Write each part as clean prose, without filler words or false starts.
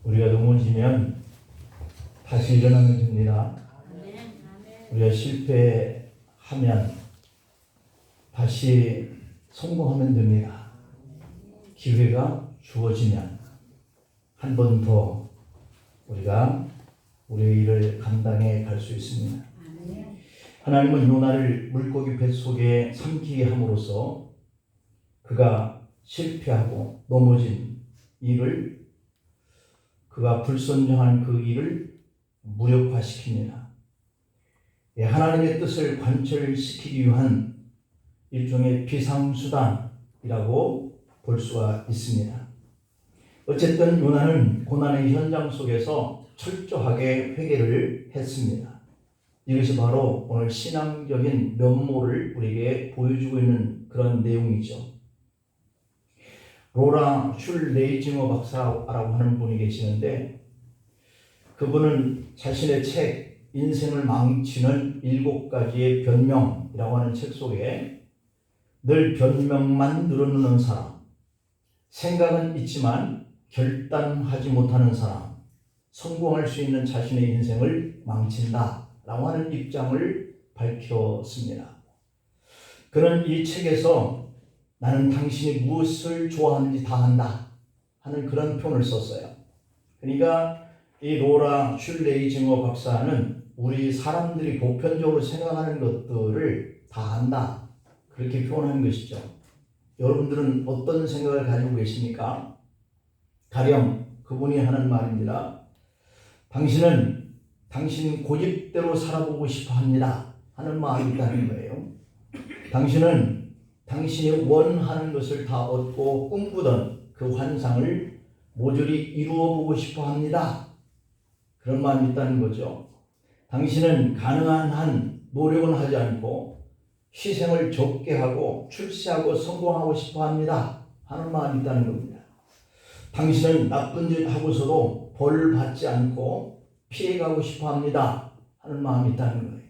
우리가 넘어지면 다시 일어나면 됩니다. 우리가 실패하면 다시 성공하면 됩니다. 기회가 주어지면 한 번 더 우리가 우리의 일을 감당해 갈 수 있습니다. 하나님은 요나를 물고기 뱃속에 삼키게 함으로써 그가 실패하고 넘어진 일을, 그가 불순종한 그 일을 무력화시킵니다. 하나님의 뜻을 관철시키기 위한 일종의 비상수단이라고 볼 수가 있습니다. 어쨌든 요나는 고난의 현장 속에서 철저하게 회개를 했습니다. 이것이 바로 오늘 신앙적인 면모를 우리에게 보여주고 있는 그런 내용이죠. 로라 슐레이징어 박사라고 하는 분이 계시는데, 그분은 자신의 책 인생을 망치는 7가지의 변명이라고 하는 책 속에 늘 변명만 늘어놓는 사람, 생각은 있지만 결단하지 못하는 사람, 성공할 수 있는 자신의 인생을 망친다 라고 하는 입장을 밝혔습니다. 그는 이 책에서 나는 당신이 무엇을 좋아하는지 다 한다 하는 그런 표현을 썼어요. 그러니까 이 로라 슐레이징어 박사는 우리 사람들이 보편적으로 생각하는 것들을 다 안다, 그렇게 표현하는 것이죠. 여러분들은 어떤 생각을 가지고 계십니까? 가령 그분이 하는 말입니다. 당신은 당신 고집대로 살아보고 싶어 합니다 하는 마음이 있다는 거예요. 당신은 당신이 원하는 것을 다 얻고 꿈꾸던 그 환상을 모조리 이루어 보고 싶어 합니다, 그런 마음이 있다는 거죠. 당신은 가능한 한 노력은 하지 않고 희생을 적게 하고 출세하고 성공하고 싶어 합니다 하는 마음이 있다는 겁니다. 당신은 나쁜 짓 하고서도 벌 받지 않고 피해가고 싶어 합니다 하는 마음이 있다는 거예요.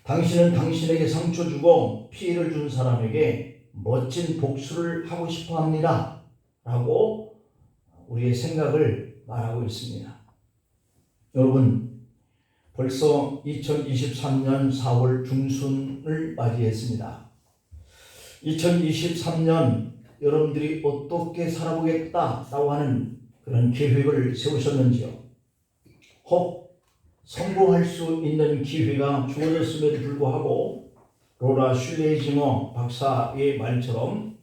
당신은 당신에게 상처 주고 피해를 준 사람에게 멋진 복수를 하고 싶어 합니다 라고 우리의 생각을 말하고 있습니다. 여러분, 벌써 2023년 4월 중순을 맞이했습니다. 2023년 여러분들이 어떻게 살아보겠다라고 하는 그런 계획을 세우셨는지요? 혹 성공할 수 있는 기회가 주어졌음에도 불구하고 로라 슐레이징어 박사의 말처럼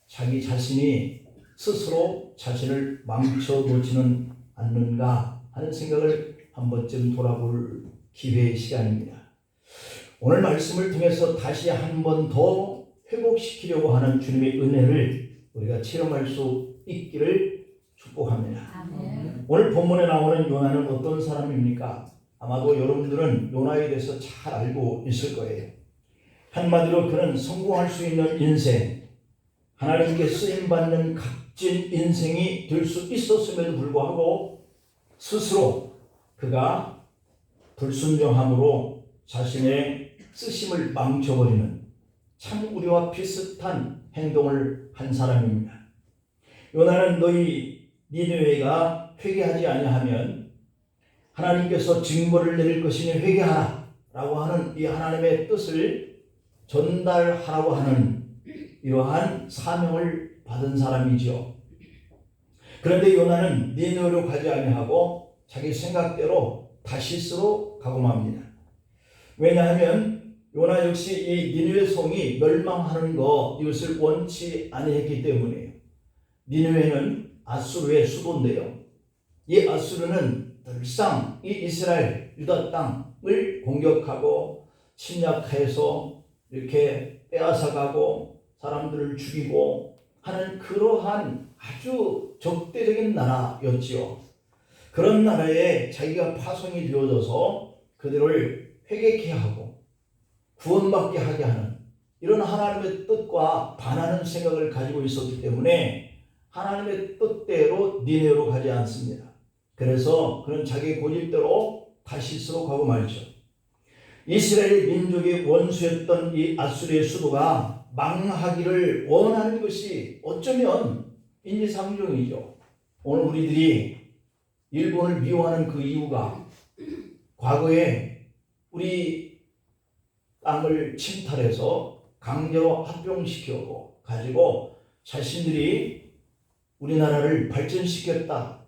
자기 자신이 스스로 자신을 망쳐놓지는 않는가 하는 생각을 한 번쯤 돌아볼 기회의 시간입니다. 오늘 말씀을 통해서 다시 한 번 더 회복시키려고 하는 주님의 은혜를 우리가 체험할 수 있기를 축복합니다. 아멘. 오늘 본문에 나오는 요나는 어떤 사람입니까? 아마도 여러분들은 요나에 대해서 잘 알고 있을 거예요. 한마디로 그는 성공할 수 있는 인생, 하나님께 쓰임받는 값진 인생이 될 수 있었음에도 불구하고 스스로 그가 불순종함으로 자신의 쓰심을 망쳐버리는 참 우리와 비슷한 행동을 한 사람입니다. 요나는 너희 니느웨가 회개하지 아니하면 하나님께서 징벌을 내릴 것이니 회개하라 라고 하는 이 하나님의 뜻을 전달하라고 하는 이러한 사명을 받은 사람이죠. 그런데 요나는 니느웨로 가지 아니하고 자기 생각대로 다시스로 가고 맙니다. 왜냐하면 요나 역시 이 니느웨 성이 멸망하는 것, 이것을 원치 아니했기 때문이에요. 니느웨는 아수르의 수도인데요, 이 아수르는 늘상 이 이스라엘 유다 땅을 공격하고 침략해서 이렇게 빼앗아가고 사람들을 죽이고 하는 그러한 아주 적대적인 나라였지요. 그런 나라에 자기가 파송이 되어져서 그들을 회개케 하고 구원받게 하게 하는 이런 하나님의 뜻과 반하는 생각을 가지고 있었기 때문에 하나님의 뜻대로 니느웨로 가지 않습니다. 그래서 그는 자기 고집대로 다시스로 가고 말죠. 이스라엘 민족의 원수였던 이 아수르의 수도가 망하기를 원하는 것이 어쩌면 인지상정이죠. 오늘 우리들이 일본을 미워하는 그 이유가 과거에 우리 땅을 침탈해서 강제로 합병시켜 가지고 자신들이 우리나라를 발전시켰다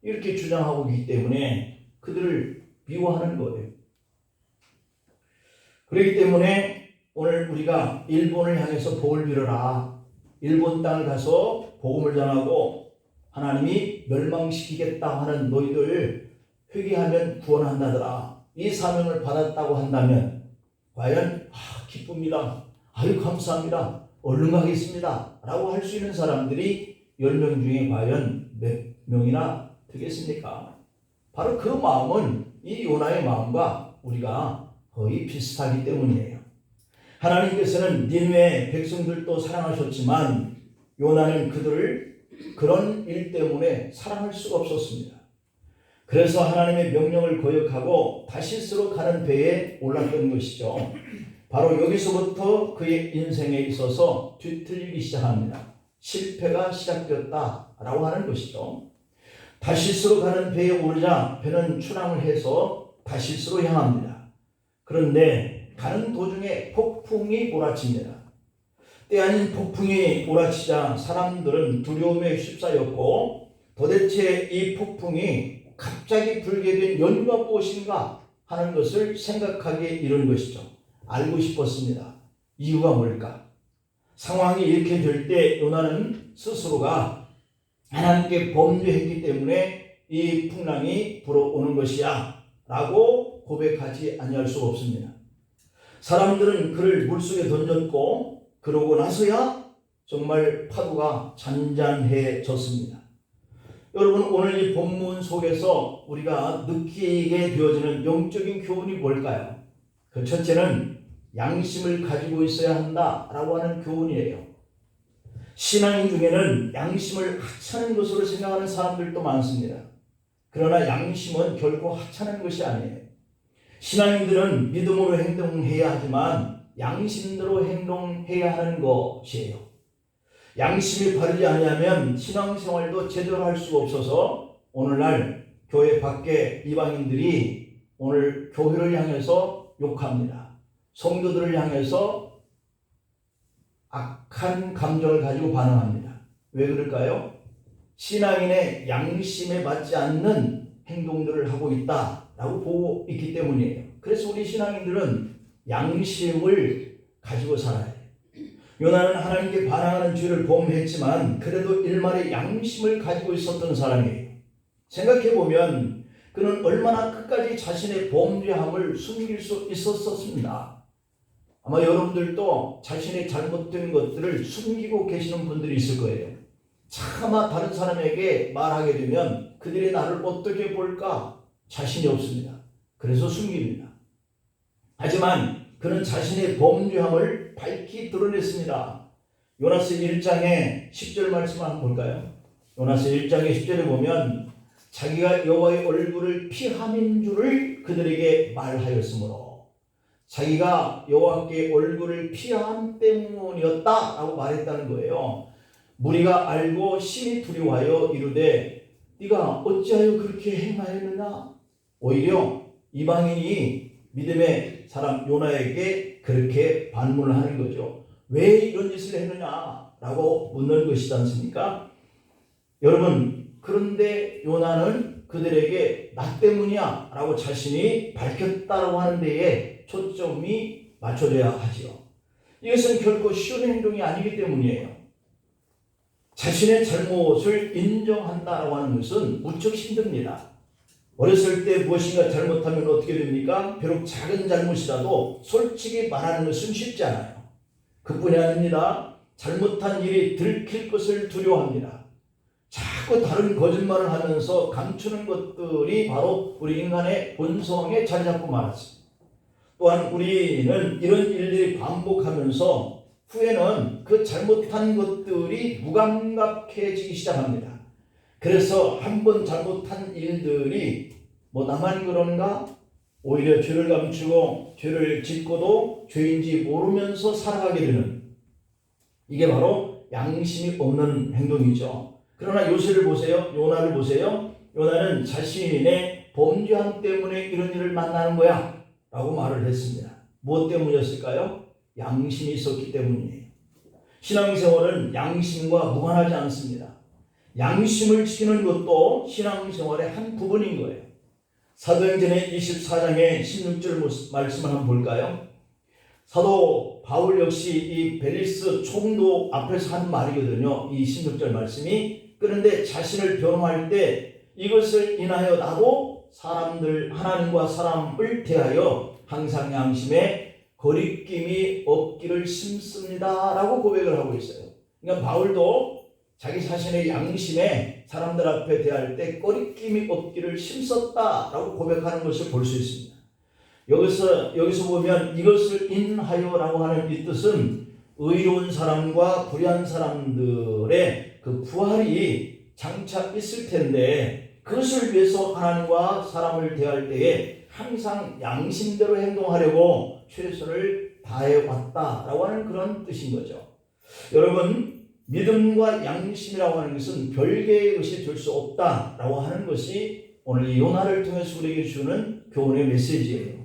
이렇게 주장하고 있기 때문에 그들을 미워하는 거예요. 그렇기 때문에 오늘 우리가 일본을 향해서 복을 빌어라. 일본 땅을 가서 복음을 전하고 하나님이 멸망시키겠다 하는 너희들 회개하면 구원한다더라. 이 사명을 받았다고 한다면 과연 기쁩니다. 아유 감사합니다. 얼른 가겠습니다. 라고 할 수 있는 사람들이 10명 중에 과연 몇 명이나 되겠습니까? 바로 그 마음은 이 요나의 마음과 우리가 거의 비슷하기 때문이에요. 하나님께서는 니느웨 백성들도 사랑하셨지만 요나는 그들을 그런 일 때문에 사랑할 수가 없었습니다. 그래서 하나님의 명령을 거역하고 다시스로 가는 배에 올랐던 것이죠. 바로 여기서부터 그의 인생에 있어서 뒤틀리기 시작합니다. 실패가 시작되었다라고 하는 것이죠. 다시스로 가는 배에 오르자 배는 출항을 해서 다시스로 향합니다. 그런데 가는 도중에 폭풍이 몰아칩니다. 때 아닌 폭풍이 몰아치자 사람들은 두려움에 휩싸였고 도대체 이 폭풍이 갑자기 불게 된 연유가 무엇인가 하는 것을 생각하게 이른 것이죠. 알고 싶었습니다. 이유가 뭘까? 상황이 이렇게 될 때 요나는 스스로가 하나님께 범죄했기 때문에 이 풍랑이 불어오는 것이야 라고 고백하지 아니할 수가 없습니다. 사람들은 그를 물속에 던졌고 그러고 나서야 정말 파도가 잔잔해졌습니다. 여러분 오늘 이 본문 속에서 우리가 느끼게 되어지는 영적인 교훈이 뭘까요? 그 첫째는 양심을 가지고 있어야 한다라고 하는 교훈이에요. 신앙인 중에는 양심을 하찮은 것으로 생각하는 사람들도 많습니다. 그러나 양심은 결코 하찮은 것이 아니에요. 신앙인들은 믿음으로 행동해야 하지만 양심대로 행동해야 하는 것이에요. 양심이 바르지 않으면 신앙생활도 제대로 할 수가 없어서 오늘날 교회 밖에 이방인들이 오늘 교회를 향해서 욕합니다. 성도들을 향해서 악한 감정을 가지고 반응합니다. 왜 그럴까요? 신앙인의 양심에 맞지 않는 행동들을 하고 있다라고 보고 있기 때문이에요. 그래서 우리 신앙인들은 양심을 가지고 살아야 돼요. 요나는 하나님께 반항하는 죄를 범했지만 그래도 일말의 양심을 가지고 있었던 사람이에요. 생각해보면 그는 얼마나 끝까지 자신의 범죄함을 숨길 수 있었습니다. 아마 여러분들도 자신의 잘못된 것들을 숨기고 계시는 분들이 있을 거예요. 차마 다른 사람에게 말하게 되면 그들이 나를 어떻게 볼까 자신이 없습니다. 그래서 숨깁니다. 하지만 그는 자신의 범죄함을 밝히 드러냈습니다. 요나서 1장의 10절 말씀을 한번 볼까요? 요나서 1장의 10절에 보면 자기가 여호와의 얼굴을 피함인 줄을 그들에게 말하였으므로 자기가 여호와께 얼굴을 피함 때문이었다라고 말했다는 거예요. 무리가 알고 심히 두려워하여 이르되 네가 어찌하여 그렇게 행하였느냐? 오히려 이방인이 믿음의 사람 요나에게 그렇게 반문을 하는 거죠. 왜 이런 짓을 했느냐라고 묻는 것이지 않습니까? 여러분 그런데 요나는 그들에게 나 때문이야 라고 자신이 밝혔다라고 하는 데에 초점이 맞춰져야 하지요. 이것은 결코 쉬운 행동이 아니기 때문이에요. 자신의 잘못을 인정한다라고 하는 것은 무척 힘듭니다. 어렸을 때 무엇인가 잘못하면 어떻게 됩니까? 비록 작은 잘못이라도 솔직히 말하는 것은 쉽지 않아요. 그뿐이 아닙니다. 잘못한 일이 들킬 것을 두려워합니다. 자꾸 다른 거짓말을 하면서 감추는 것들이 바로 우리 인간의 본성에 자리 잡고 말았습니다. 또한 우리는 이런 일들이 반복하면서 후에는 그 잘못한 것들이 무감각해지기 시작합니다. 그래서 한 번 잘못한 일들이 나만 그런가? 오히려 죄를 감추고 죄를 짓고도 죄인지 모르면서 살아가게 되는 이게 바로 양심이 없는 행동이죠. 그러나 요나를 보세요. 요나는 자신의 범죄함 때문에 이런 일을 만나는 거야 라고 말을 했습니다. 무엇 때문이었을까요? 양심이 있었기 때문이에요. 신앙생활은 양심과 무관하지 않습니다. 양심을 지키는 것도 신앙생활의 한 부분인 거예요. 사도행전의 24장의 16절 말씀을 한번 볼까요? 사도 바울 역시 이 벨리스 총독 앞에서 한 말이거든요. 이 16절 말씀이. 그런데 자신을 변호할 때 이것을 인하여 나도 하나님과 사람을 대하여 항상 양심에 거리낌이 없기를 심습니다 라고 고백을 하고 있어요. 그러니까 바울도 자기 자신의 양심에 사람들 앞에 대할 때 거리낌이 없기를 심었다 라고 고백하는 것을 볼 수 있습니다. 여기서 보면 이것을 인하여 라고 하는 이 뜻은 의로운 사람과 불의한 사람들의 그 부활이 장차 있을 텐데 그것을 위해서 하나님과 사람을 대할 때에 항상 양심대로 행동하려고 최선을 다해왔다라고 하는 그런 뜻인 거죠. 여러분, 믿음과 양심이라고 하는 것은 별개의 것이 될 수 없다라고 하는 것이 오늘 이 요나를 통해서 우리에게 주는 교훈의 메시지예요.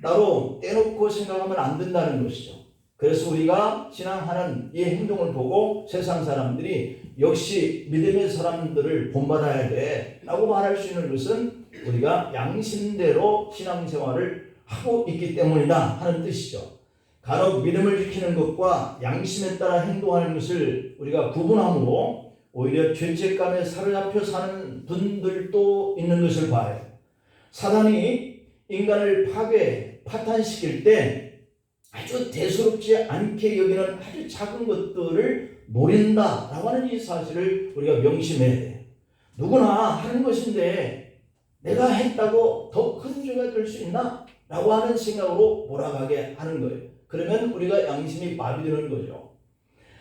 따로 떼놓고 생각하면 안 된다는 것이죠. 그래서 우리가 신앙하는 이 행동을 보고 세상 사람들이 역시 믿음의 사람들을 본받아야 돼 라고 말할 수 있는 것은 우리가 양심대로 신앙생활을 하고 있기 때문이다 하는 뜻이죠. 간혹 믿음을 지키는 것과 양심에 따라 행동하는 것을 우리가 구분함으로 오히려 죄책감에 사로잡혀 사는 분들도 있는 것을 봐요. 사단이 인간을 파탄시킬 때 아주 대수롭지 않게 여기는 아주 작은 것들을 노린다라고 하는 이 사실을 우리가 명심해야 돼요. 누구나 하는 것인데 내가 했다고 더 큰 죄가 될 수 있나? 라고 하는 생각으로 몰아가게 하는 거예요. 그러면 우리가 양심이 마비되는 거죠.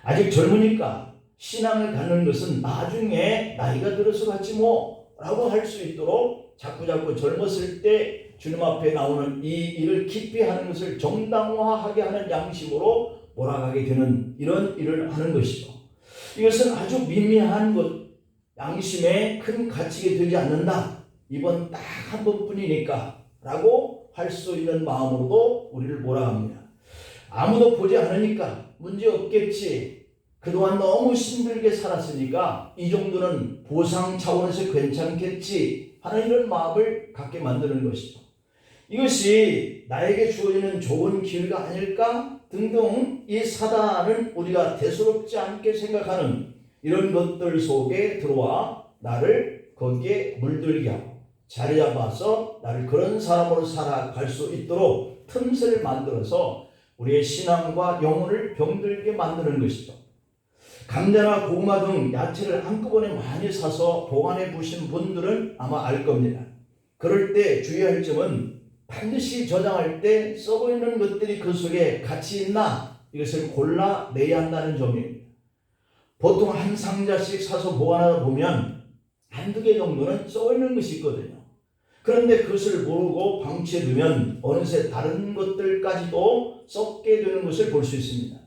아직 젊으니까 신앙을 갖는 것은 나중에 나이가 들어서 갖지 뭐 라고 할 수 있도록 자꾸자꾸 젊었을 때 주님 앞에 나오는 이 일을 깊이 하는 것을 정당화하게 하는 양식으로 몰아가게 되는 이런 일을 하는 것이죠. 이것은 아주 미미한 것, 양심에 큰 가치가 되지 않는다. 이번 딱 한 번뿐이니까 라고 할 수 있는 마음으로도 우리를 몰아갑니다. 아무도 보지 않으니까 문제 없겠지. 그동안 너무 힘들게 살았으니까 이 정도는 보상 차원에서 괜찮겠지 하는 이런 마음을 갖게 만드는 것이죠. 이것이 나에게 주어지는 좋은 기회가 아닐까 등등 이 사단은 우리가 대수롭지 않게 생각하는 이런 것들 속에 들어와 나를 거기에 물들게 하고 자리 잡아서 나를 그런 사람으로 살아갈 수 있도록 틈새를 만들어서 우리의 신앙과 영혼을 병들게 만드는 것이죠. 감자나 고구마 등 야채를 한꺼번에 많이 사서 보관해 보신 분들은 아마 알 겁니다. 그럴 때 주의할 점은 반드시 저장할 때 썩어있는 것들이 그 속에 같이 있나 이것을 골라내야 한다는 점입니다. 보통 한 상자씩 사서 보관하다 보면 한두 개 정도는 썩어있는 것이 있거든요. 그런데 그것을 모르고 방치해두면 어느새 다른 것들까지도 썩게 되는 것을 볼 수 있습니다.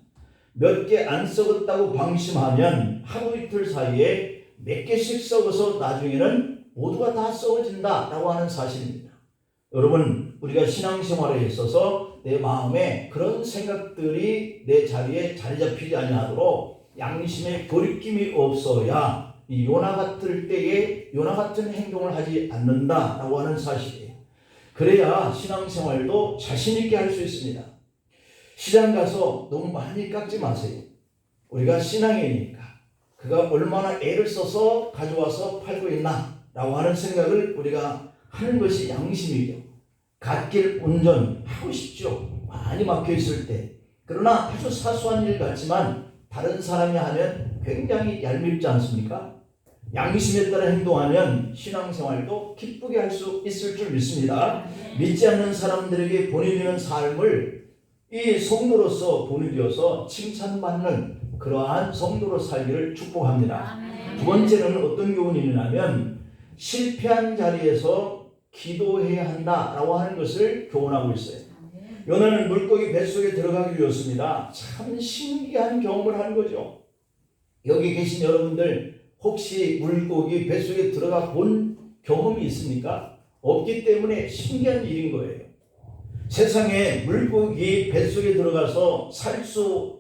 몇 개 안 썩었다고 방심하면 하루 이틀 사이에 몇 개씩 썩어서 나중에는 모두가 다 썩어진다라고 하는 사실입니다. 여러분, 우리가 신앙생활에 있어서 내 마음에 그런 생각들이 내 자리에 자리 잡히지 아니하도록 양심에 거리낌이 없어야 이 요나 같을 때에 요나 같은 행동을 하지 않는다라고 하는 사실이에요. 그래야 신앙생활도 자신 있게 할 수 있습니다. 시장 가서 너무 많이 깎지 마세요. 우리가 신앙이니까 그가 얼마나 애를 써서 가져와서 팔고 있나 라고 하는 생각을 우리가 하는 것이 양심이죠. 갓길 운전하고 싶죠. 많이 막혀있을 때. 그러나 아주 사소한 일 같지만 다른 사람이 하면 굉장히 얄밉지 않습니까? 양심에 따라 행동하면 신앙생활도 기쁘게 할 수 있을 줄 믿습니다. 믿지 않는 사람들에게 보내주는 삶을 이 성도로서 보내되어서 칭찬받는 그러한 성도로 살기를 축복합니다. 두 번째는 어떤 교훈이 있냐면 실패한 자리에서 기도해야 한다라고 하는 것을 교훈하고 있어요. 요나는 물고기 뱃속에 들어가기 위해서입니다. 참 신기한 경험을 하는 거죠. 여기 계신 여러분들 혹시 물고기 뱃속에 들어가 본 경험이 있습니까? 없기 때문에 신기한 일인 거예요. 세상에 물고기 뱃속에 들어가서 살 수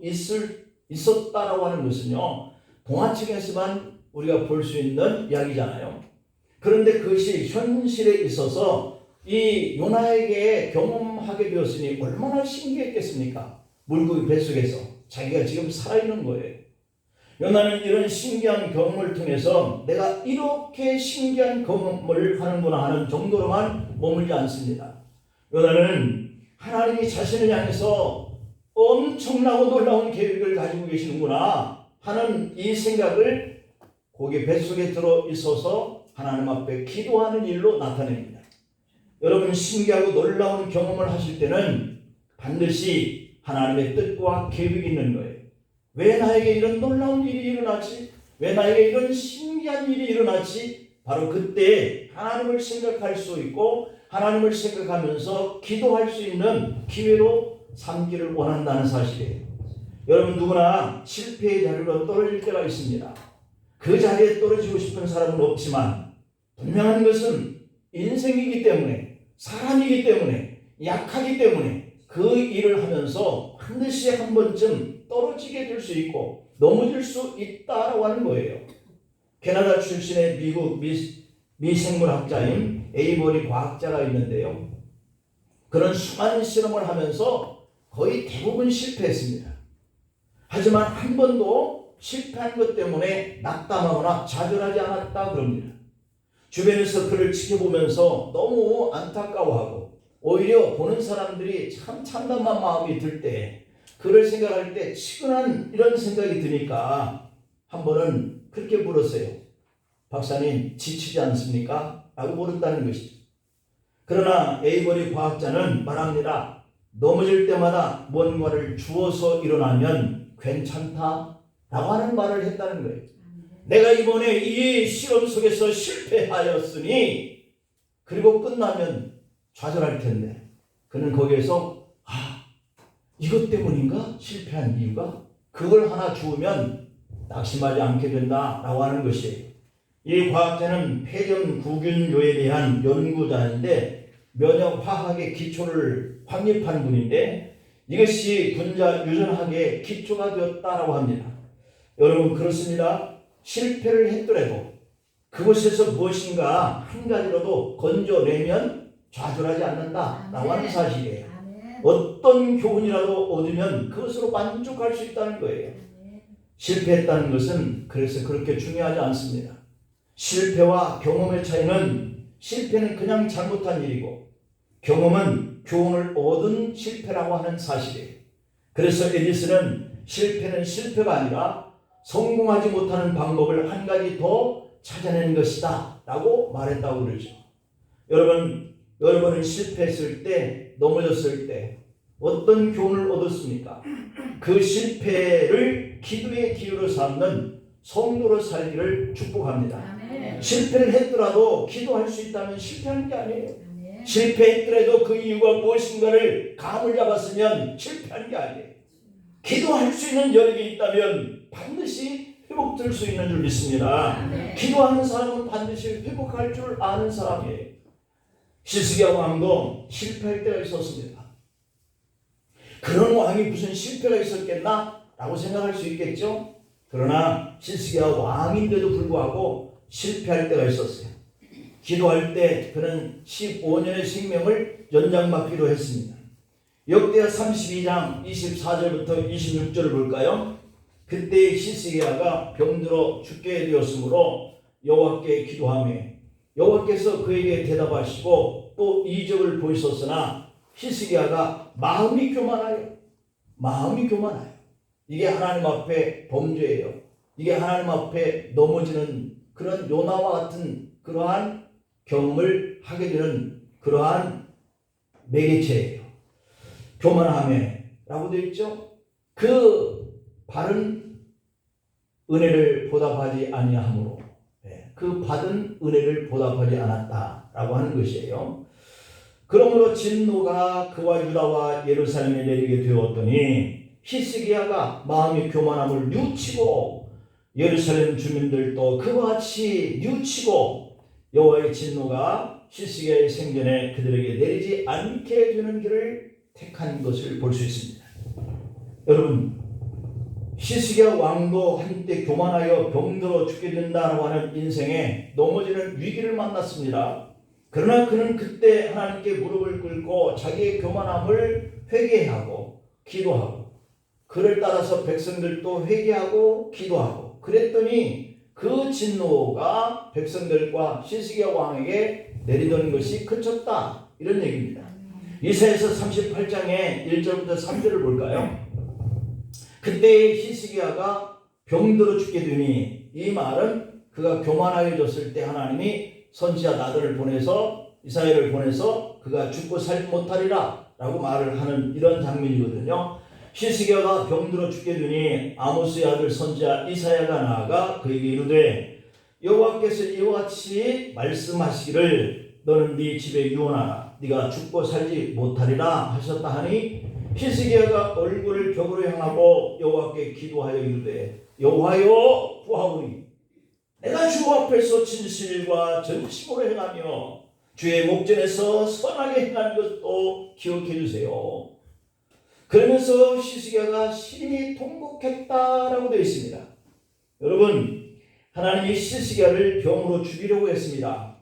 있었다라고 하는 것은요, 동화책에서만 우리가 볼 수 있는 이야기잖아요. 그런데 그것이 현실에 있어서 이 요나에게 경험하게 되었으니 얼마나 신기했겠습니까? 물고기 뱃속에서 자기가 지금 살아있는 거예요. 요나는 이런 신기한 경험을 통해서 내가 이렇게 신기한 경험을 하는구나 하는 정도로만 머물지 않습니다. 요나는 하나님이 자신을 향해서 엄청나고 놀라운 계획을 가지고 계시는구나 하는 이 생각을 고기 뱃속에 들어 있어서 하나님 앞에 기도하는 일로 나타냅니다. 여러분, 신기하고 놀라운 경험을 하실 때는 반드시 하나님의 뜻과 계획이 있는 거예요. 왜 나에게 이런 놀라운 일이 일어나지? 왜 나에게 이런 신기한 일이 일어나지? 바로 그때 하나님을 생각할 수 있고 하나님을 생각하면서 기도할 수 있는 기회로 삼기를 원한다는 사실이에요. 여러분, 누구나 실패의 자리로 떨어질 때가 있습니다. 그 자리에 떨어지고 싶은 사람은 없지만 분명한 것은 인생이기 때문에, 사람이기 때문에, 약하기 때문에 그 일을 하면서 반드시 한 번쯤 떨어지게 될 수 있고 넘어질 수 있다라고 하는 거예요. 캐나다 출신의 미국 미생물학자인 에이버리 과학자가 있는데요. 그런 수많은 실험을 하면서 거의 대부분 실패했습니다. 하지만 한 번도 실패한 것 때문에 낙담하거나 좌절하지 않았다 그럽니다. 주변에서 그를 지켜보면서 너무 안타까워하고 오히려 보는 사람들이 참 참담한 마음이 들 때, 그를 생각할 때 치근한 이런 생각이 드니까 한 번은 그렇게 물었어요. 박사님, 지치지 않습니까? 라고 물었다는 것이죠. 그러나 에이버리 과학자는 말합니다. 넘어질 때마다 뭔가를 주워서 일어나면 괜찮다 라고 하는 말을 했다는 거예요. 내가 이번에 이 실험 속에서 실패하였으니 그리고 끝나면 좌절할 텐데, 그는 거기에서 이것 때문인가? 실패한 이유가? 그걸 하나 주우면 낙심하지 않게 된다라고 하는 것이에요. 이 과학자는 폐렴구균요에 대한 연구자인데 면역화학의 기초를 확립한 분인데 이것이 분자 유전학의 기초가 되었다라고 합니다. 여러분, 그렇습니다. 실패를 했더라도 그곳에서 무엇인가 한 가지라도 건져내면 좌절하지 않는다라고 하는 사실이에요. 어떤 교훈이라도 얻으면 그것으로 만족할 수 있다는 거예요. 실패했다는 것은 그래서 그렇게 중요하지 않습니다. 실패와 경험의 차이는, 실패는 그냥 잘못한 일이고 경험은 교훈을 얻은 실패라고 하는 사실이에요. 그래서 에디슨은 실패는 실패가 아니라 성공하지 못하는 방법을 한 가지 더 찾아내는 것이다 라고 말했다고 그러죠. 여러분은 실패했을 때, 넘어졌을 때 어떤 교훈을 얻었습니까? 그 실패를 기도의 기회로 삼는 성도로 살기를 축복합니다. 아멘. 실패를 했더라도 기도할 수 있다면 실패하는 게 아니에요. 아멘. 실패했더라도 그 이유가 무엇인가를 감을 잡았으면 실패하는 게 아니에요. 기도할 수 있는 여력이 있다면 반드시 회복될 수 있는 줄 믿습니다. 아멘. 기도하는 사람은 반드시 회복할 줄 아는 사람이에요. 히스기야 왕도 실패할 때가 있었습니다. 그런 왕이 무슨 실패가 있었겠나? 라고 생각할 수 있겠죠? 그러나 히스기야 왕인데도 불구하고 실패할 때가 있었어요. 기도할 때 그는 15년의 생명을 연장받기로 했습니다. 역대하 32장 24절부터 26절을 볼까요? 그때 히스기야가 병들어 죽게 되었으므로 여호와께 기도하며 여호와께서 그에게 대답하시고 또 이적을 보이셨으나 히스기야가 마음이 교만하여. 이게 하나님 앞에 범죄예요. 이게 하나님 앞에 넘어지는 그런 요나와 같은 그러한 경험을 하게 되는 그러한 매개체예요. 교만함에라고 되어 있죠. 그 바른 은혜를 보답하지 아니하므로 그 받은 은혜를 보답하지 않았다라고 하는 것이에요. 그러므로 진노가 그와 유다와 예루살렘에 내리게 되었더니 히스기야가 마음의 교만함을 뉘우치고 예루살렘 주민들도 그와 같이 뉘우치고 여호와의 진노가 히스기야의 생전에 그들에게 내리지 않게 되는 길을 택한 것을 볼 수 있습니다. 여러분, 히스기야 왕도 한때 교만하여 병들어 죽게 된다고 하는 인생에 넘어지는 위기를 만났습니다. 그러나 그는 그때 하나님께 무릎을 꿇고 자기의 교만함을 회개하고 기도하고, 그를 따라서 백성들도 회개하고 기도하고, 그랬더니 그 진노가 백성들과 히스기야 왕에게 내리던 것이 그쳤다, 이런 얘기입니다. 이사야서 38장의 1절부터 3절을 볼까요? 그때 히스기야가 병들어 죽게 되니, 이 말은 그가 교만하여졌을 때 하나님이 선지자 나단을 보내서, 이사야를 보내서 그가 죽고 살지 못하리라 라고 말을 하는 이런 장면이거든요. 히스기야가 병들어 죽게 되니 아모스의 아들 선지자 이사야가 나아가 그에게 이르되, 여호와께서 이와 같이 말씀하시기를 너는 네 집에 유언하라, 네가 죽고 살지 못하리라 하셨다 하니, 히스기야가 얼굴을 벽으로 향하고 여호와께 기도하여 이르되, 여호와여 구하오니 내가 주 앞에서 진실과 전심으로 행하며 주의 목전에서 선하게 행하는 것도 기억해 주세요. 그러면서 히스기야가 심히 통곡했다라고 되어 있습니다. 여러분, 하나님이 히스기야를 병으로 죽이려고 했습니다.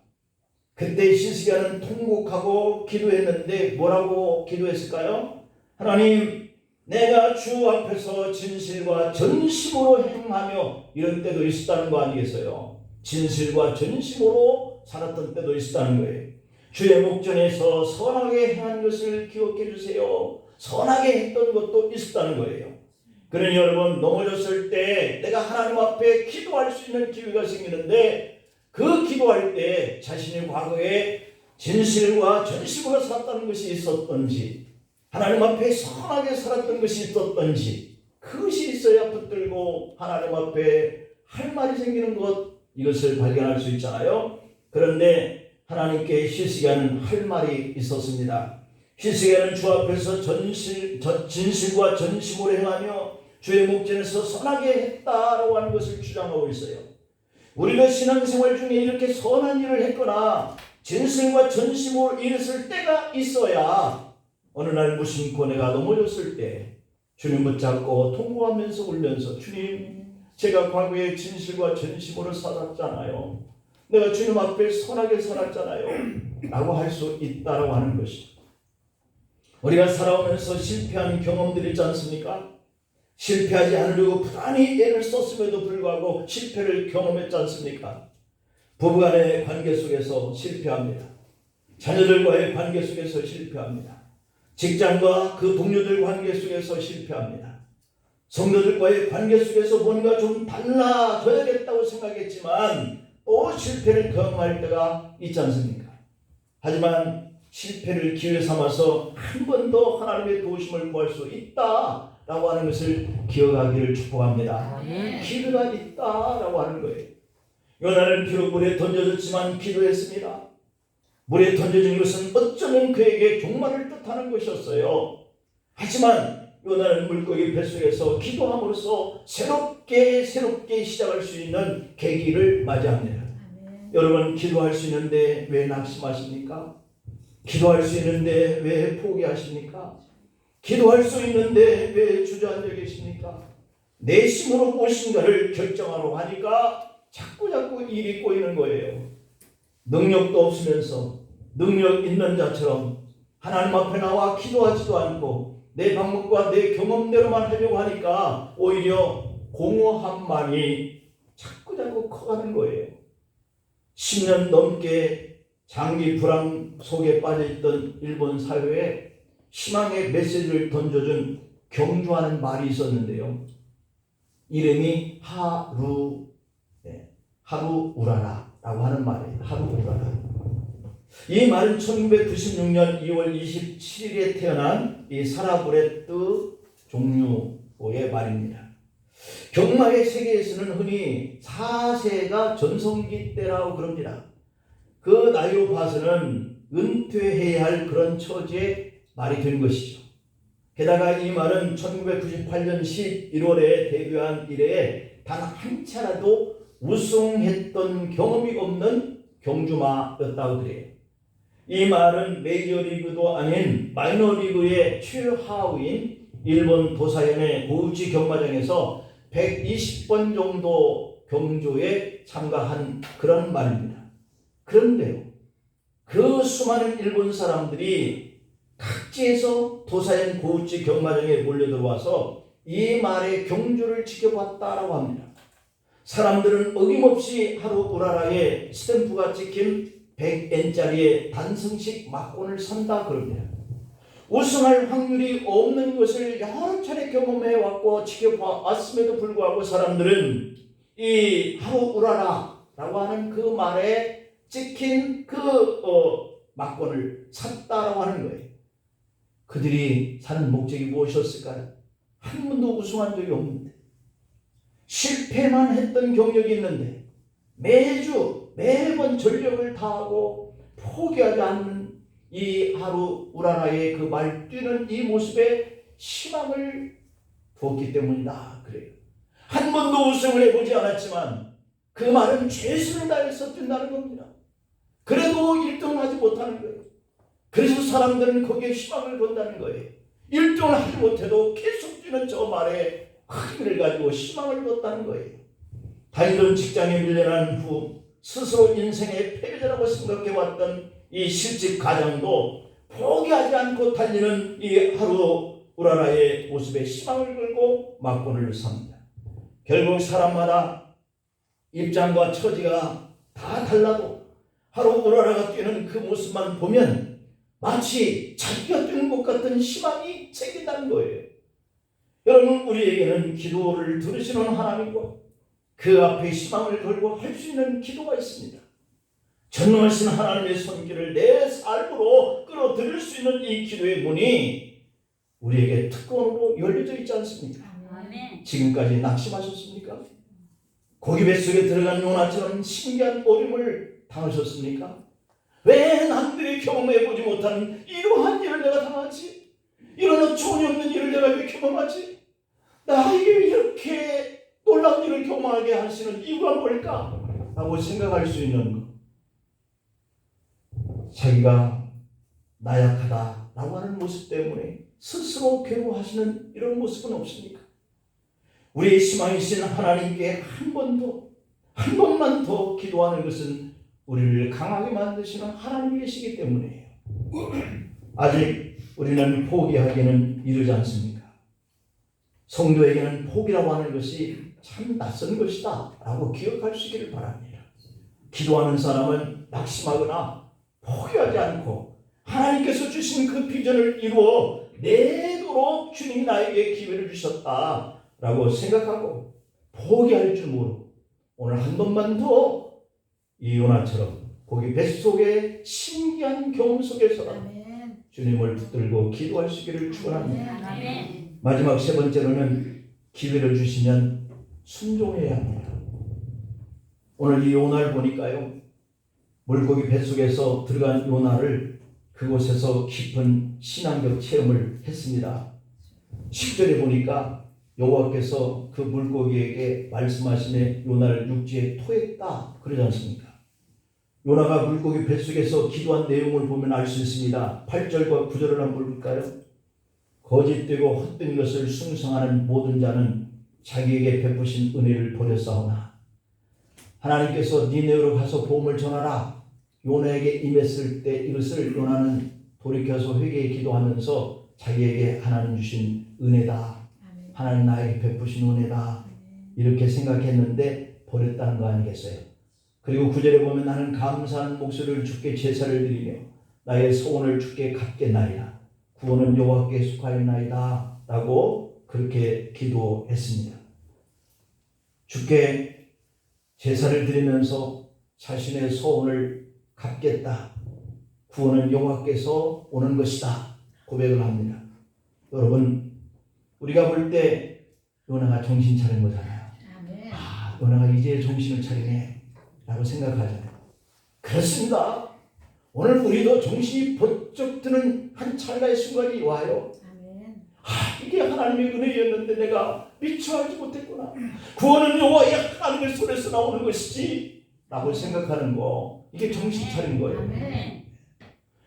그때 히스기야는 통곡하고 기도했는데 뭐라고 기도했을까요? 하나님, 내가 주 앞에서 진실과 전심으로 행하며, 이런 때도 있었다는 거 아니겠어요? 진실과 전심으로 살았던 때도 있었다는 거예요. 주의 목전에서 선하게 행한 것을 기억해 주세요. 선하게 했던 것도 있었다는 거예요. 그러니 여러분, 넘어졌을 때 내가 하나님 앞에 기도할 수 있는 기회가 생기는데, 그 기도할 때 자신의 과거에 진실과 전심으로 살았다는 것이 있었던지, 하나님 앞에 선하게 살았던 것이 있었던지, 그것이 있어야 붙들고 하나님 앞에 할 말이 생기는 것, 이것을 발견할 수 있잖아요. 그런데 하나님께 히스기야는 할 말이 있었습니다. 히스기야는 주 앞에서 진실과 전심으로 행하며 주의 목전에서 선하게 했다라고 하는 것을 주장하고 있어요. 우리가 신앙생활 중에 이렇게 선한 일을 했거나 진실과 전심으로 일했을 때가 있어야, 어느 날 무심코 내가 넘어졌을 때 주님 붙잡고 통곡하면서 울면서, 주님, 제가 과거에 진실과 전심으로 살았잖아요. 내가 주님 앞에 선하게 살았잖아요 라고 할 수 있다라고 하는 것이죠. 우리가 살아오면서 실패한 경험들이 있지 않습니까? 실패하지 않으려고 부단히 애를 썼음에도 불구하고 실패를 경험했지 않습니까? 부부간의 관계 속에서 실패합니다. 자녀들과의 관계 속에서 실패합니다. 직장과 그 동료들 관계 속에서 실패합니다. 성도들과의 관계 속에서 뭔가 좀 달라져야겠다고 생각했지만 또 실패를 경험할 때가 있지 않습니까? 하지만 실패를 기회 삼아서 한 번 더 하나님의 도우심을 구할 수 있다라고 하는 것을 기억하기를 축복합니다. 기회가 있다라고 하는 거예요. 요나는 비록 물에 던져졌지만 기도했습니다. 물에 던져진 것은 어쩌면 그에게 종말을 뜻하는 것이었어요. 하지만 요나는 물고기 뱃속에서 기도함으로써 새롭게 시작할 수 있는 계기를 맞이합니다. 여러분, 기도할 수 있는데 왜 낙심하십니까? 기도할 수 있는데 왜 포기하십니까? 기도할 수 있는데 왜 주저앉아 계십니까? 내심으로 무엇인가를 결정하러 하니까 자꾸 일이 꼬이는 거예요. 능력도 없으면서 능력 있는 자처럼 하나님 앞에 나와 기도하지도 않고 내 방법과 내 경험대로만 하려고 하니까 오히려 공허함만이 자꾸 커가는 거예요. 10년 넘게 장기 불황 속에 빠져있던 일본 사회에 희망의 메시지를 던져준 경주하는 말이 있었는데요. 이름이 하루우라라라고 하는 말이에요. 하루우라라. 이 말은 1996년 2월 27일에 태어난 이 사라브레트 종류의 말입니다. 경마의 세계에서는 흔히 4세가 전성기 때라고 그럽니다. 그 나이로 봐서는 은퇴해야 할 그런 처지에 말이 된 것이죠. 게다가 이 말은 1998년 11월에 데뷔한 이래에 단 한 차라도 우승했던 경험이 없는 경주마였다고 그래요. 이 말은 메이저리그도 아닌 마이너리그의 최하위인 일본 도사현의 고우치 경마장에서 120번 정도 경주에 참가한 그런 말입니다. 그런데요, 그 수많은 일본 사람들이 각지에서 도사현 고우치 경마장에 몰려들어와서 이 말의 경주를 지켜봤다라고 합니다. 사람들은 어김없이 하루 우라라에 스탬프가 찍힌 100엔짜리의 단승식 막권을 산다 그럽니다. 우승할 확률이 없는 것을 여러 차례 경험해왔고 지켜봤음에도 불구하고 사람들은 이 하루 우라라라고 하는 그 말에 찍힌 그 막권을 샀다라고 하는 거예요. 그들이 사는 목적이 무엇이었을까요? 한 번도 우승한 적이 없는데, 실패만 했던 경력이 있는데 매번 전력을 다하고 포기하지 않는 이 하루 우라라의 그 말뛰는 이 모습에 희망을 두었기 때문이다 그래요. 한 번도 우승을 해보지 않았지만 그 말은 최선을 다해서 뛴다는 겁니다. 그래도 1등을 하지 못하는 거예요. 그래서 사람들은 거기에 희망을 건다는 거예요. 1등을 하지 못해도 계속 뛰는 저 말에 힘을 가지고 희망을 뒀다는 거예요. 다니던 직장에 밀려난 후 스스로 인생의 패배자라고 생각해왔던 이 실직 가장도 포기하지 않고 달리는 이 하루 우라라의 모습에 희망을 걸고 막권을 삽니다. 결국 사람마다 입장과 처지가 다 달라도 하루 우라라가 뛰는 그 모습만 보면 마치 자기가 뛰는 것 같은 희망이 생긴다는 거예요. 여러분, 우리에게는 기도를 들으시는 하나님과 그 앞에 희망을 걸고 할 수 있는 기도가 있습니다. 전능하신 하나님의 손길을 내 삶으로 끌어들일 수 있는 이 기도의 문이 우리에게 특권으로 열려져 있지 않습니까? 아멘. 지금까지 낙심하셨습니까? 고기 뱃속에 들어간 요나처럼 신기한 어려움을 당하셨습니까? 왜 남들이 경험해보지 못한 이러한 일을 내가 당하지? 이런 어처구니 없는 일을 내가 왜 경험하지? 나에게 이렇게 놀라운 일을 경험하게 하시는 이유가 뭘까? 라고 생각할 수 있는 것. 자기가 나약하다라고 하는 모습 때문에 스스로 괴로워하시는 이런 모습은 없습니까? 우리의 희망이신 하나님께 한 번만 더 기도하는 것은 우리를 강하게 만드시는 하나님이시기 때문이에요. 아직 우리는 포기하기는 이르지 않습니까? 성도에게는 포기라고 하는 것이 참 낯선 것이다 라고 기억할 수 있기를 바랍니다. 기도하는 사람은 낙심하거나 포기하지 않고 하나님께서 주신 그 비전을 이루어 내도록 주님이 나에게 기회를 주셨다 라고 생각하고 포기할 줄 모르고 오늘 한 번만 더 이 요나처럼 고기 뱃속의 신기한 경험 속에서 주님을 붙들고 기도할 수 있기를 축원합니다. 아멘. 마지막 세 번째로는 기회를 주시면 순종해야 합니다. 오늘 이 요나를 보니까요, 물고기 뱃속에서 들어간 요나를 그곳에서 깊은 신앙적 체험을 했습니다. 10절에 보니까 여호와께서 그 물고기에게 말씀하시네 요나를 육지에 토했다 그러지 않습니까? 요나가 물고기 뱃속에서 기도한 내용을 보면 알 수 있습니다. 8절과 9절을 한번 볼까요? 거짓되고 헛된 것을 숭상하는 모든 자는 자기에게 베푸신 은혜를 버렸사오나 하나님께서 니네로 가서 복음을 전하라. 요나에게 임했을 때 이것을 요나는 돌이켜서 회개에 기도하면서 자기에게 하나님 주신 은혜다. 하나님 나에게 베푸신 은혜다. 이렇게 생각했는데 버렸다는 거 아니겠어요? 그리고 9절에 보면 나는 감사한 목소리를 주께 제사를 드리며 나의 소원을 주께 갚겠나이다. 구원은 여호와께 속하였나이다 라고 그렇게 기도했습니다. 주께 제사를 드리면서 자신의 소원을 갚겠다. 구원은 여호와께서 오는 것이다 고백을 합니다. 여러분, 우리가 볼 때 요나가 정신 차린 거잖아요. 요나가 이제 정신을 차리네 라고 생각하잖아요. 그렇습니다. 오늘 우리도 정신이 번쩍 드는 한 찰나의 순간이 와요. 이게 하나님의 은혜였는데 내가 미처 알지 못했구나. 구원은 여호와의 하나님의 손에서 나오는 것이지 라고 생각하는 거, 이게 정신 차린 거예요. 아멘.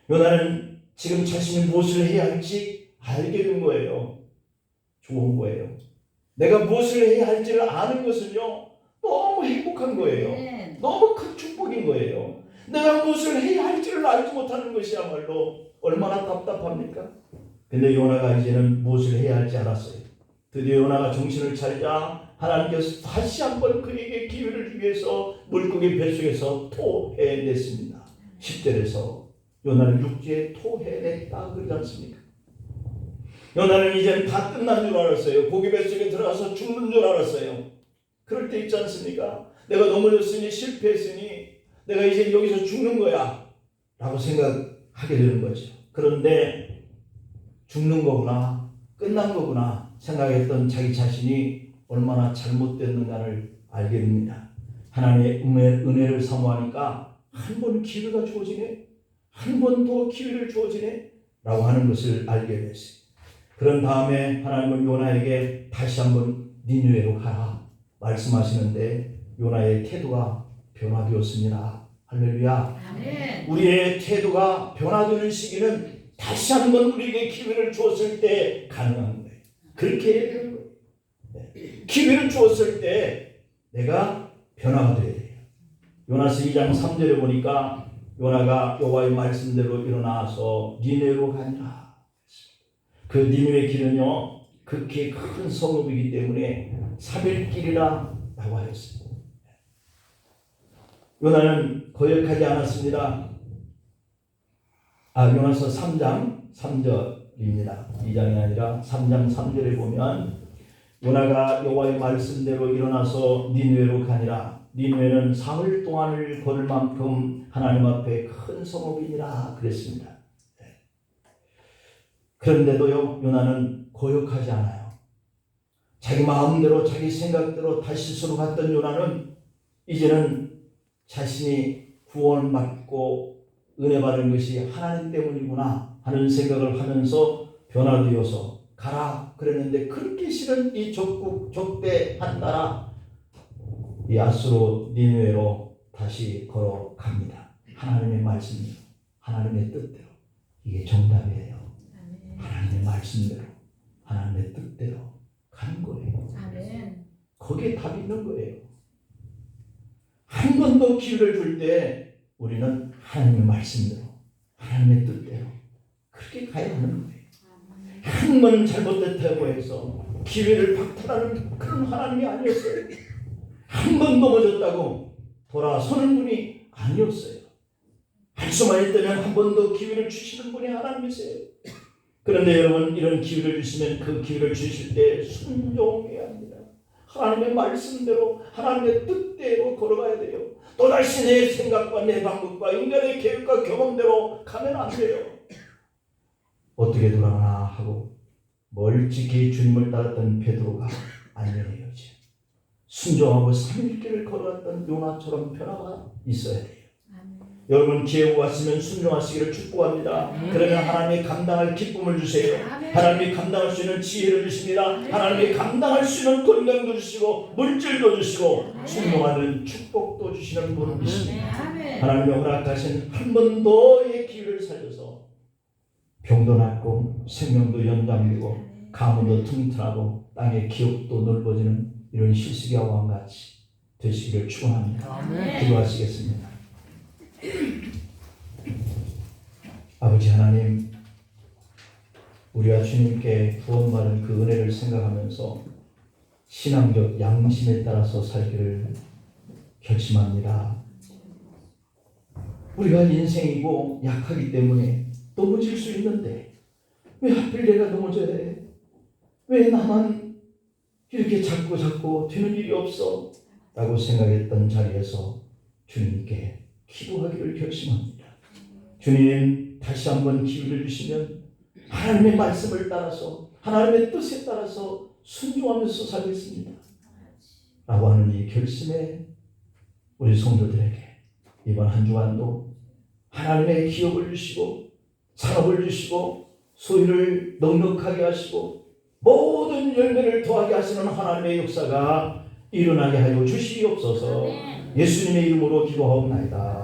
요나는 지금 자신이 무엇을 해야 할지 알게 된 거예요. 좋은 거예요. 내가 무엇을 해야 할지를 아는 것은요, 너무 행복한 거예요. 아멘. 너무 큰 축복인 거예요. 내가 무엇을 해야 할지를 알지 못하는 것이야말로 얼마나 답답합니까? 근데 요나가 이제는 무엇을 해야 할지 알았어요. 드디어 요나가 정신을 차리자 하나님께서 다시 한번 그에게 기회를 주기 위해서 물고기 뱃속에서 토해냈습니다. 10절에서 요나는 육지에 토해냈다 그러지 않습니까? 요나는 이제 다 끝난 줄 알았어요. 고기 뱃속에 들어가서 죽는 줄 알았어요. 그럴 때 있지 않습니까? 내가 넘어졌으니 실패했으니 내가 이제 여기서 죽는 거야 라고 생각하게 되는 거죠. 그런데 죽는 거구나, 끝난 거구나 생각했던 자기 자신이 얼마나 잘못됐는가를 알게 됩니다. 하나님의 은혜를 사모하니까 한 번 기회가 주어지네, 한 번 더 기회를 주어지네 라고 하는 것을 알게 됐어요. 그런 다음에 하나님은 요나에게 다시 한번 니느웨로 가라 말씀하시는데 요나의 태도가 변화되었습니다. 할렐루야. 아멘. 우리의 태도가 변화되는 시기는 다시 한번 우리에게 기회를 주었을 때 가능한 거예요. 그렇게 해야 되는 거예요. 기회를 주었을 때 내가 변화가 돼야 돼요. 요나서 2장 3절에 보니까 요나가 여호와의 말씀대로 일어나서 니느웨로 가니라. 그 니느웨 길은요 극히 큰 성읍이기 때문에 3일 길이라 라고 하였어요. 요나는 거역하지 않았습니다. 요나서 3장 3절입니다. 2장이 아니라 3장 3절에 보면 요나가 여호와의 말씀대로 일어나서 니느웨로 가니라. 니느웨는 사흘 동안을 걸을 만큼 하나님 앞에 큰 성읍이니라 그랬습니다. 그런데도요 요나는 거역하지 않아요. 자기 마음대로 자기 생각대로 다시 스스로 갔던 요나는 이제는 자신이 구원받고 은혜 받은 것이 하나님 때문이구나 하는 생각을 하면서 변화되어서 가라 그랬는데 그렇게 싫은 이 적대한 나라 이 아수로 니느웨로 다시 걸어갑니다. 하나님의 말씀대로, 하나님의 뜻대로. 이게 정답이에요. 하나님의 말씀대로, 하나님의 뜻대로 가는 거예요. 아멘. 거기에 답이 있는 거예요. 한 번 더 기회를 줄 때 우리는 하나님의 말씀대로, 하나님의 뜻대로 그렇게 가야 하는 거예요. 한 번 잘못됐다고 해서 기회를 박탈하는 그런 하나님이 아니었어요. 한 번 넘어졌다고 돌아서는 분이 아니었어요. 할 수만 있다면 한 번 더 기회를 주시는 분이 하나님이세요. 그런데 여러분 이런 기회를 주시면 그 기회를 주실 때 순종해야 합니다. 하나님의 말씀대로 하나님의 뜻대로 걸어가야 돼요. 또다시 내 생각과 내 방법과 인간의 계획과 경험대로 가면 안 돼요. 어떻게 돌아가나 하고 멀찍이 주님을 따랐던 베드로가 안녕해요지. 순종하고 3일길을 걸어갔던 요나처럼 변화가 있어야 돼요. 여러분 기회가 왔으면 순종하시기를 축복합니다. 그러면 하나님이 감당할 기쁨을 주세요. 하나님이 감당할 수 있는 지혜를 주십니다. 하나님이 감당할 수 있는 건강도 주시고 물질도 주시고 순종하는 축복도 주시는 분이십니다. 하나님이 허락하신 한 번 더의 기회를 살려서 병도 낫고 생명도 연장되고 가문도 튼튼하고 땅의 기업도 넓어지는 이런 히스기야와 같이 되시기를 축원합니다. 기도하시겠습니다. 아버지 하나님, 우리가 주님께 구원받은 그 은혜를 생각하면서 신앙적 양심에 따라서 살기를 결심합니다. 우리가 인생이고 약하기 때문에 넘어질 수 있는데 왜 하필 내가 넘어져야 해? 왜 나만 이렇게 자꾸 되는 일이 없어? 라고 생각했던 자리에서 주님께 기도하기를 결심합니다. 주님 다시 한번 기회를 주시면 하나님의 말씀을 따라서 하나님의 뜻에 따라서 순종하면서 살겠습니다 라고 하는 이 결심에 우리 성도들에게 이번 한 주간도 하나님의 기업을 주시고 산업을 주시고 소유를 넉넉하게 하시고 모든 열매를 더하게 하시는 하나님의 역사가 일어나게 하여 주시옵소서. 예수님의 이름으로 기도하옵나이다.